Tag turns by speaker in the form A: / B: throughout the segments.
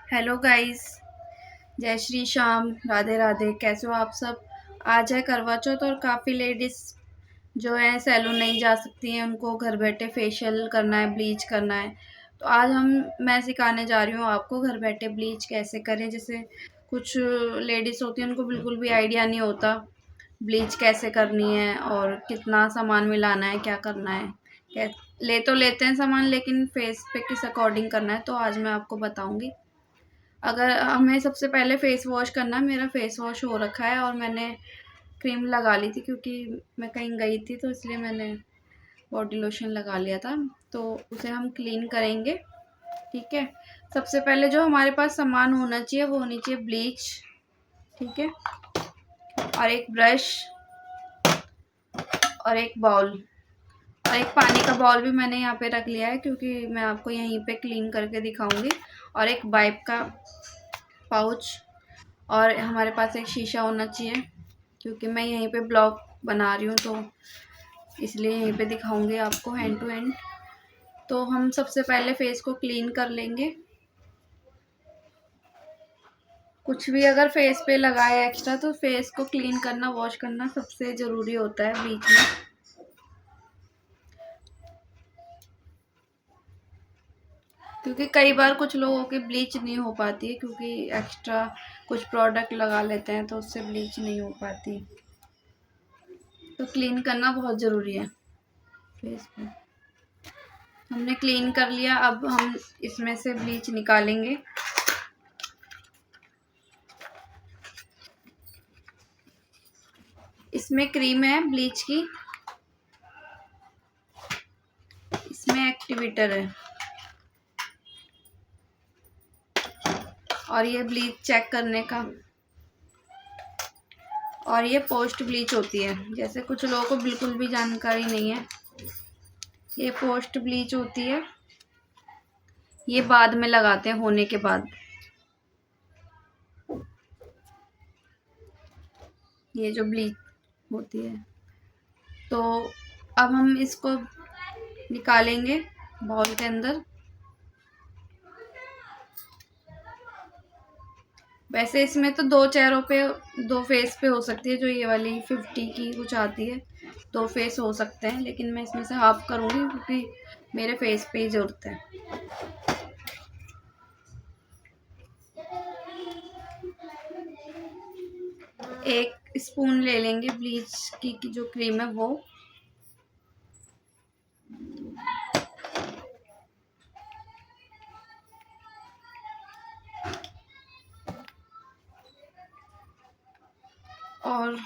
A: Hello guys. जय श्री श्याम, राधे राधे। कैसे हो आप सब? आज है करवा चौथ और काफ़ी लेडीज़ जो है सैलून नहीं जा सकती हैं, उनको घर बैठे फेशियल करना है, ब्लीच करना है। तो आज मैं सिखाने जा रही हूँ आपको घर बैठे ब्लीच कैसे करें। जैसे कुछ लेडीज़ होती हैं, उनको बिल्कुल भी आइडिया नहीं होता ब्लीच कैसे करनी है और कितना सामान मिलाना है, क्या करना है। ले तो लेते हैं सामान, लेकिन फेस पे किस अकॉर्डिंग करना है, तो आज मैं आपको बताऊंगी। अगर हमें सबसे पहले फेस वॉश करना है। मेरा फेस वॉश हो रखा है और मैंने क्रीम लगा ली थी, क्योंकि मैं कहीं गई थी तो इसलिए मैंने बॉडी लोशन लगा लिया था। तो उसे हम क्लीन करेंगे। ठीक है। सबसे पहले जो हमारे पास सामान होना चाहिए वो होनी चाहिए ब्लीच। ठीक है। और एक ब्रश और एक बाउल और एक पानी का बाउल भी मैंने यहाँ पे रख लिया है, क्योंकि मैं आपको यहीं पे क्लीन करके दिखाऊंगी। और एक वाइप का पाउच। और हमारे पास एक शीशा होना चाहिए, क्योंकि मैं यहीं पे ब्लॉग बना रही हूँ, तो इसलिए यहीं पे दिखाऊंगी आपको हैंड टू हैंड। तो हम सबसे पहले फेस को क्लीन कर लेंगे। कुछ भी अगर फेस पे लगाए एक्स्ट्रा, तो फेस को क्लीन करना, वॉश करना सबसे ज़रूरी होता है बीच में। क्योंकि कई बार कुछ लोगों की ब्लीच नहीं हो पाती है, क्योंकि एक्स्ट्रा कुछ प्रोडक्ट लगा लेते हैं, तो उससे ब्लीच नहीं हो पाती। तो क्लीन करना बहुत ज़रूरी है फेस पे। हमने क्लीन कर लिया। अब हम इसमें से ब्लीच निकालेंगे। इसमें क्रीम है ब्लीच की, इसमें एक्टिवेटर है, और ये ब्लीच चेक करने का। और ये पोस्ट ब्लीच होती है। जैसे कुछ लोगों को बिल्कुल भी जानकारी नहीं है, ये पोस्ट ब्लीच होती है। ये बाद में लगाते हैं, होने के बाद। ये जो ब्लीच होती है, तो अब हम इसको निकालेंगे बाउल के अंदर। वैसे इसमें तो दो चेहरों पे, दो फेस पे हो सकती है। जो ये वाली 50 की कुछ आती है, दो फेस हो सकते हैं, लेकिन मैं इसमें से हाफ करूँगी, क्योंकि मेरे फेस पे ही ज़रूरत है। एक स्पून ले लेंगे ब्लीच की जो क्रीम है वो। और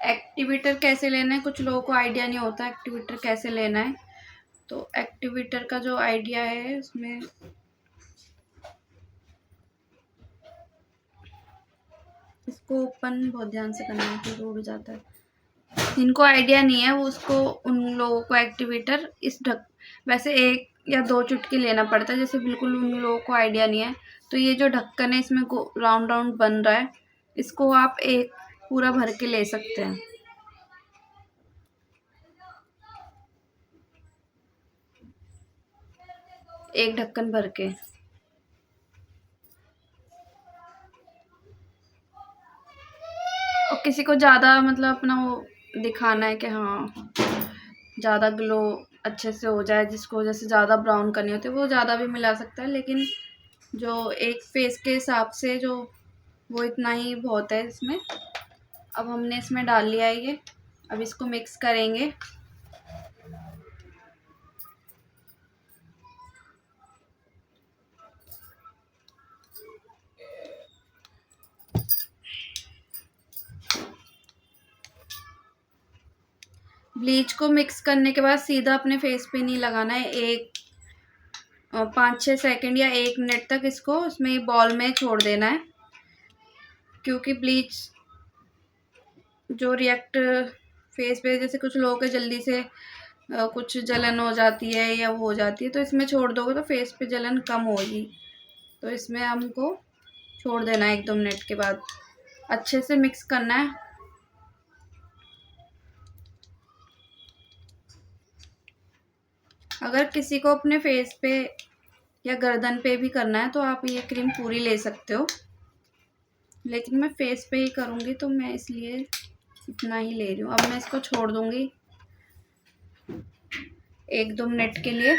A: एक्टिवेटर कैसे लेना है, कुछ लोगों को आइडिया नहीं होता एक्टिवेटर कैसे लेना है। तो एक्टिवेटर का जो आइडिया है, उसमें इसको ओपन बहुत ध्यान से करना है, फिर उड़ जाता है। जिनको आइडिया नहीं है वो उसको, उन लोगों को एक्टिवेटर इस ढक वैसे एक या दो चुटकी लेना पड़ता है। जैसे बिल्कुल उन लोगों को आइडिया नहीं है, तो ये जो ढक्कन है इसमें राउंड राउंड बन रहा है, इसको आप एक पूरा भर के ले सकते हैं। एक ढक्कन भर के। और किसी को ज़्यादा मतलब अपना वो दिखाना है कि हाँ ज़्यादा ग्लो अच्छे से हो जाए, जिसको जैसे ज़्यादा ब्राउन करनी होती है वो ज़्यादा भी मिला सकता है, लेकिन जो एक फेस के हिसाब से जो, वो इतना ही बहुत है इसमें। अब हमने इसमें डाल लिया है ये। अब इसको मिक्स करेंगे। ब्लीच को मिक्स करने के बाद सीधा अपने फेस पे नहीं लगाना है। 5-6 सेकंड या 1 मिनट तक इसको उसमें बॉल में छोड़ देना है, क्योंकि ब्लीच जो रिएक्ट फेस पे, जैसे कुछ लोगों के जल्दी से कुछ जलन हो जाती है या वो हो जाती है, तो इसमें छोड़ दोगे तो फेस पे जलन कम होगी। तो इसमें हमको छोड़ देना है 1-2 मिनट के बाद। अच्छे से मिक्स करना है। अगर किसी को अपने फेस पे या गर्दन पे भी करना है तो आप ये क्रीम पूरी ले सकते हो, लेकिन मैं फेस पे ही करूँगी तो मैं इसलिए इतना ही ले रही हूँ। अब मैं इसको छोड़ दूँगी 1-2 मिनट के लिए,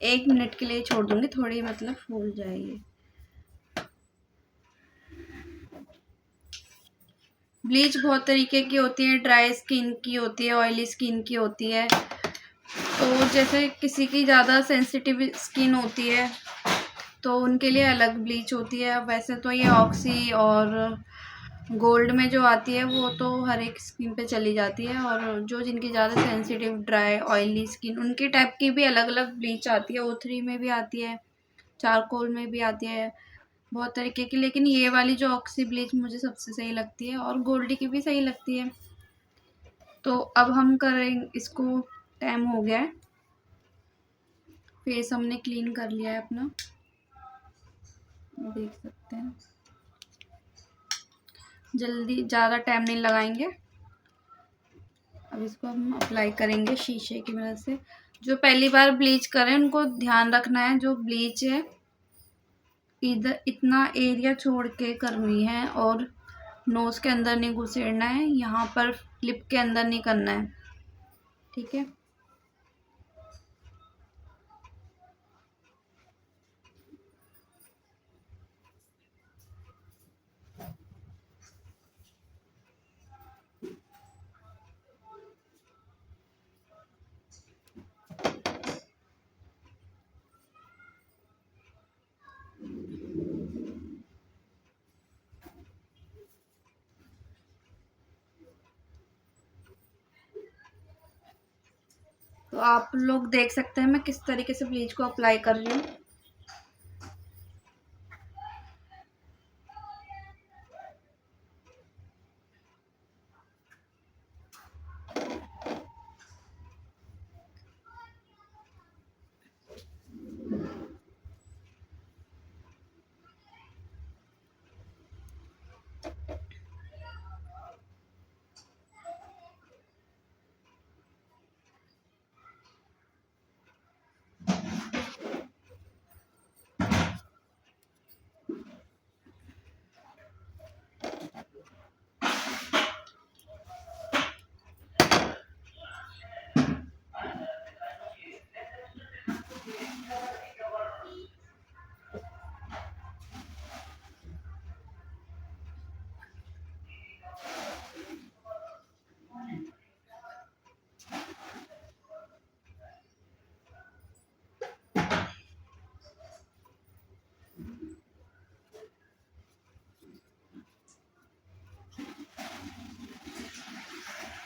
A: 1 मिनट के लिए छोड़ दूँगी, थोड़ी मतलब फूल जाएगी। ब्लीच बहुत तरीके की होती है, ड्राई स्किन की होती है, ऑयली स्किन की होती है। तो जैसे किसी की ज़्यादा सेंसिटिव स्किन होती है तो उनके लिए अलग ब्लीच होती है। वैसे तो ये ऑक्सी और गोल्ड में जो आती है वो तो हर एक स्किन पे चली जाती है, और जो जिनकी ज़्यादा सेंसिटिव ड्राई ऑयली स्किन उनकी टाइप की भी अलग अलग ब्लीच आती है। O3 में भी आती है, चारकोल में भी आती है, बहुत तरीके की। लेकिन ये वाली जो ऑक्सी ब्लीच मुझे सबसे सही लगती है, और गोल्ड की भी सही लगती है। तो अब हम करें इसको, टाइम हो गया है, फेस हमने क्लीन कर लिया है अपना, देख सकते हैं। जल्दी ज़्यादा टाइम नहीं लगाएंगे। अब इसको हम अप्लाई करेंगे शीशे की मदद से। जो पहली बार ब्लीच करें उनको ध्यान रखना है, जो ब्लीच है इधर इतना एरिया छोड़ के करनी है, और नोज़ के अंदर नहीं घुसेड़ना है, यहाँ पर लिप के अंदर नहीं करना है, ठीक है। तो आप लोग देख सकते हैं मैं किस तरीके से ब्लीच को अप्लाई कर रही हूँ।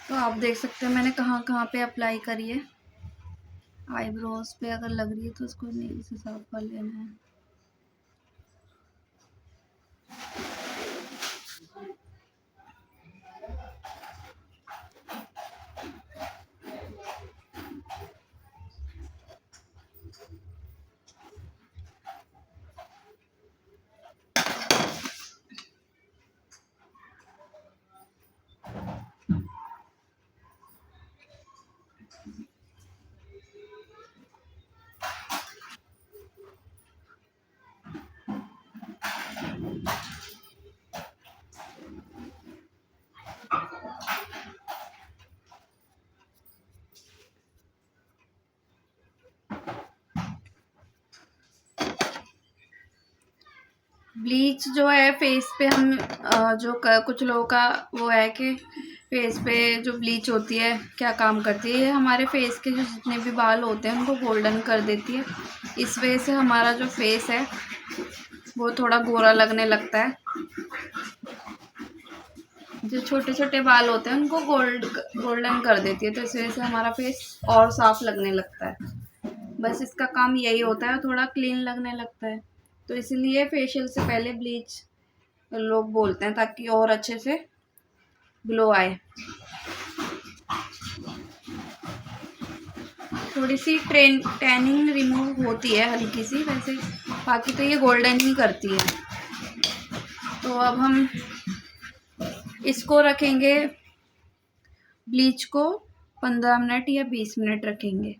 A: तो आप देख सकते हैं मैंने कहाँ कहाँ पे अप्लाई करी है। आईब्रोज पे अगर लग रही है तो उसको नीचे से साफ कर लेना है। ब्लीच जो है फेस पे हम कुछ लोगों का वो है कि फेस पे जो ब्लीच होती है क्या काम करती है, ये हमारे फेस के जो जितने भी बाल होते हैं उनको गोल्डन कर देती है। इस वजह से हमारा जो फेस है वो थोड़ा गोरा लगने लगता है। जो छोटे छोटे बाल होते हैं उनको गोल्डन कर देती है, तो इस वजह से हमारा फेस और साफ लगने लगता है। बस इसका काम यही होता है, थोड़ा क्लीन लगने लगता है। तो इसलिए फेशियल से पहले ब्लीच लोग बोलते हैं, ताकि और अच्छे से ग्लो आए। थोड़ी सी टैनिंग रिमूव होती है हल्की सी, वैसे बाकी तो ये गोल्डन ही करती है। तो अब हम इसको रखेंगे, ब्लीच को 15 मिनट या 20 मिनट रखेंगे।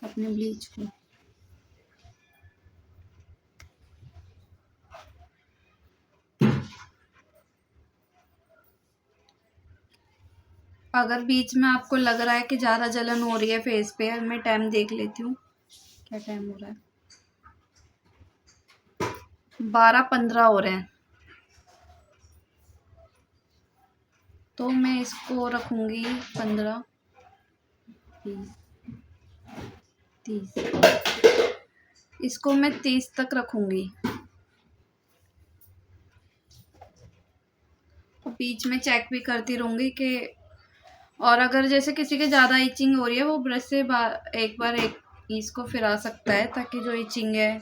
A: अपने ब्लीच को। अगर बीच में आपको लग रहा है कि ज़्यादा जलन हो रही है फेस पे, मैं टाइम देख लेती हूँ क्या टाइम हो रहा है। 12:15 हो रहे हैं। तो मैं इसको रखूँगी 15, 20, 30। इसको मैं 30 तक रखूँगी। और बीच में चेक भी करती रहूँगी कि, और अगर जैसे किसी के ज़्यादा इचिंग हो रही है वो ब्रश से एक इसको फिरा सकता है, ताकि जो इचिंग है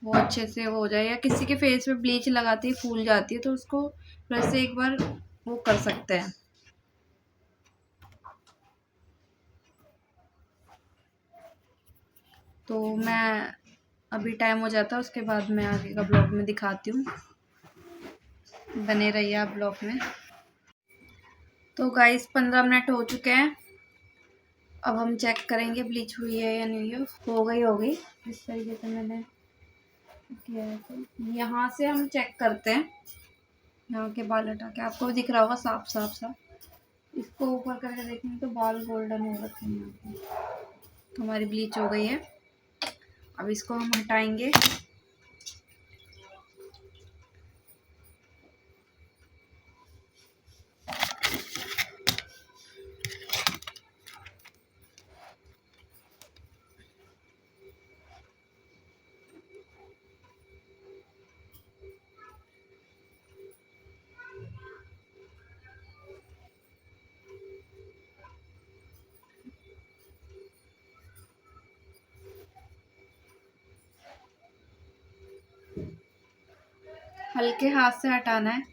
A: वो अच्छे से हो जाए। या किसी के फेस पे ब्लीच लगाती है फूल जाती है तो उसको ब्रश से एक बार वो कर सकते हैं। तो मैं अभी टाइम हो जाता है, उसके बाद मैं आगे का ब्लॉग में दिखाती हूँ। बने रहिए आप ब्लॉग में। तो गाइस 15 मिनट हो चुके हैं। अब हम चेक करेंगे ब्लीच हुई है या नहीं है। हो गई इस तरीके से मैंने किया है। तो यहाँ से हम चेक करते हैं, यहाँ के बाल हटा के। आपको दिख रहा होगा साफ साफ सा। इसको ऊपर करके देखेंगे तो बाल गोल्डन हो रखे हैं यहाँ पे। तो हमारी ब्लीच हो गई है। अब इसको हम हटाएंगे। हल्के हाथ से हटाना है।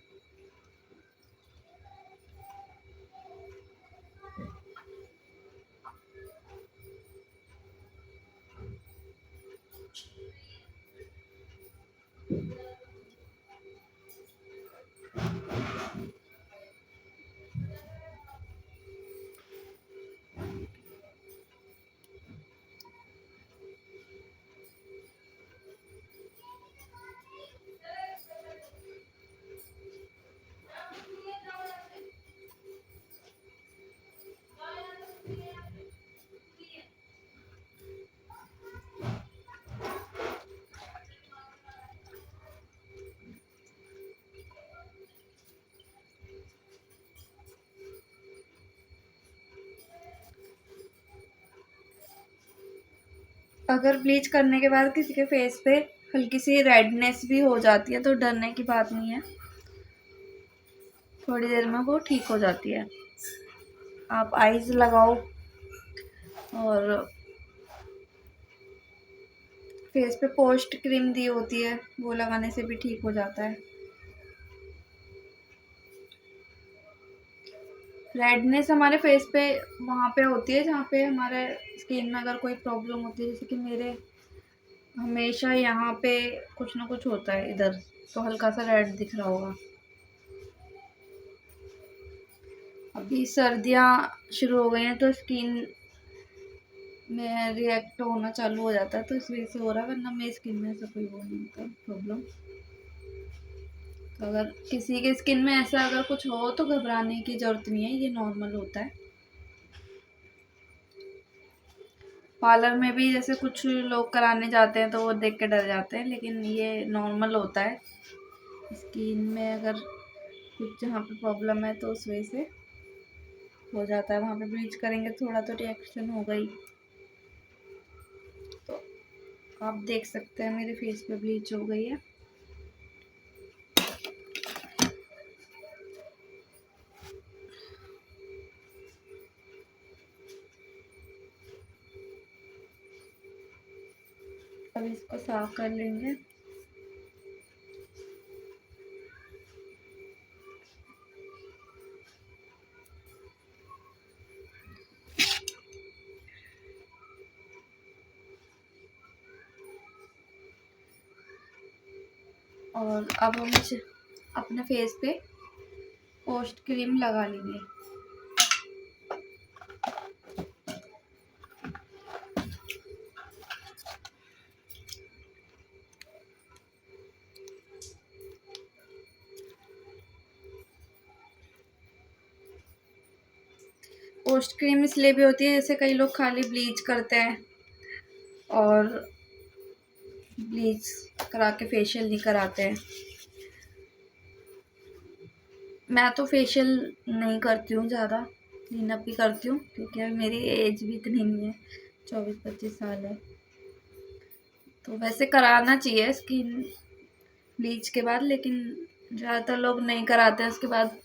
A: अगर ब्लीच करने के बाद किसी के फेस पे हल्की सी रेडनेस भी हो जाती है तो डरने की बात नहीं है, थोड़ी देर में वो ठीक हो जाती है। आप आइज लगाओ और फेस पे पोस्ट क्रीम दी होती है वो लगाने से भी ठीक हो जाता है। रेडनेस हमारे फेस पे वहाँ पे होती है जहाँ पे हमारे स्किन में अगर कोई प्रॉब्लम होती है, जैसे कि मेरे हमेशा यहाँ पे कुछ ना कुछ होता है इधर, तो हल्का सा रेड दिख रहा होगा। अभी सर्दियाँ शुरू हो गई हैं तो स्किन में रिएक्ट होना चालू हो जाता है, तो इस वजह से हो रहा है, वरना मेरी स्किन में ऐसा कोई वो नहीं होता प्रॉब्लम। तो अगर किसी के स्किन में ऐसा अगर कुछ हो तो घबराने की ज़रूरत नहीं है, ये नॉर्मल होता है। पार्लर में भी जैसे कुछ लोग कराने जाते हैं तो वो देख के डर जाते हैं, लेकिन ये नॉर्मल होता है। स्किन में अगर कुछ जहाँ पे प्रॉब्लम है तो उस वजह से हो जाता है। वहाँ पे ब्लीच करेंगे थोड़ा तो रिएक्शन होगा ही। तो आप देख सकते हैं मेरे फेस पे ब्लीच हो गई है। अब इसको साफ कर लेंगे। और अब हम अपने फेस पे पोस्ट क्रीम लगा लेंगे। पोस्ट क्रीम इसलिए भी होती है, जैसे कई लोग खाली ब्लीच करते हैं और ब्लीच करा के फेशियल नहीं कराते हैं। मैं तो फेशियल नहीं करती हूँ ज़्यादा, क्लीन अप ही करती हूँ, क्योंकि मेरी एज भी इतनी नहीं है, 24-25 साल है। तो वैसे कराना चाहिए स्किन ब्लीच के बाद, लेकिन ज़्यादातर लोग नहीं कराते हैं उसके बाद।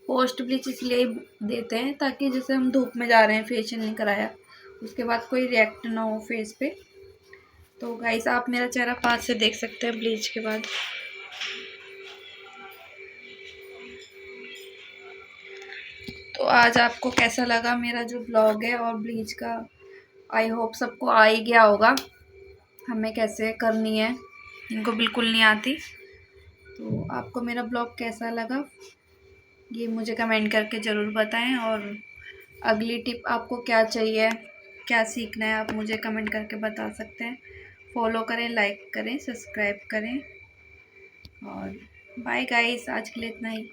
A: पोस्ट ब्लीच इसलिए देते हैं ताकि जैसे हम धूप में जा रहे हैं, फेशियल नहीं कराया, उसके बाद कोई रिएक्ट ना हो फेस पे। तो गाइस आप मेरा चेहरा पास से देख सकते हैं ब्लीच के बाद। तो आज आपको कैसा लगा मेरा जो ब्लॉग है और ब्लीच का, आई होप सबको आ ही गया होगा हमें कैसे करनी है, इनको बिल्कुल नहीं आती। तो आपको मेरा ब्लॉग कैसा लगा ये मुझे कमेंट करके ज़रूर बताएं, और अगली टिप आपको क्या चाहिए, क्या सीखना है, आप मुझे कमेंट करके बता सकते हैं। फॉलो करें, लाइक करें, सब्सक्राइब करें, और बाय गाइस, आज के लिए इतना ही।